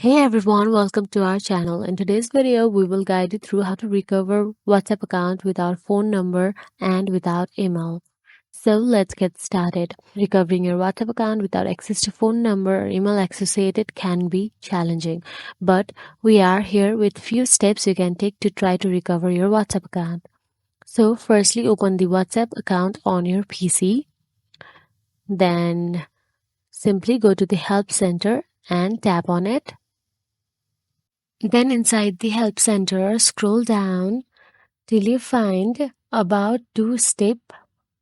Hey everyone, welcome to our channel. In today's video, we will guide you through how to recover WhatsApp account without phone number and without email. So let's get started. Recovering your WhatsApp account without access to phone number or email associated can be challenging, but we are here with few steps you can take to try to recover your WhatsApp account. So firstly, open the WhatsApp account on your PC. Then simply go to the help center and tap on it. Then inside the help center, scroll down till you find about two-step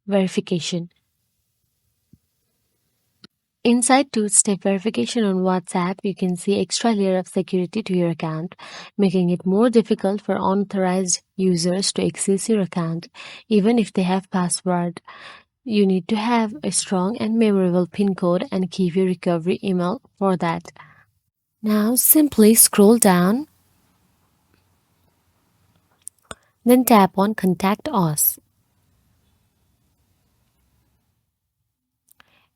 verification. Inside two-step verification on WhatsApp, you can see extra layer of security to your account, making it more difficult for unauthorized users to access your account, even if they have password. You need to have a strong and memorable PIN code and keep your recovery email for that. Now simply scroll down, then tap on Contact Us.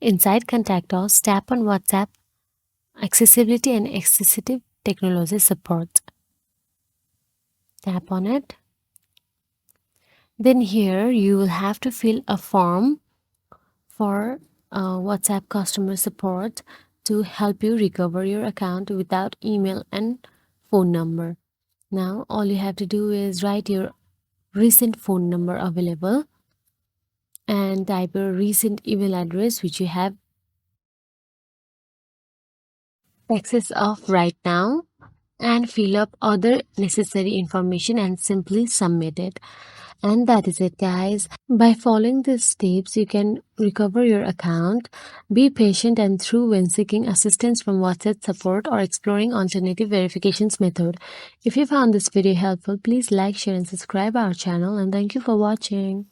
Inside Contact Us, tap on WhatsApp Accessibility and Assistive Technology Support. Tap on it. Then here you will have to fill a form for WhatsApp customer support to help you recover your account without email and phone number. Now all you have to do is write your recent phone number available and type your recent email address which you have access of right now, and fill up other necessary information and simply submit it. And that is it, guys. By following these steps, you can recover your account. Be patient and through when seeking assistance from WhatsApp support or exploring alternative verifications method. If you found this video helpful, please like, share and subscribe our channel, and thank you for watching.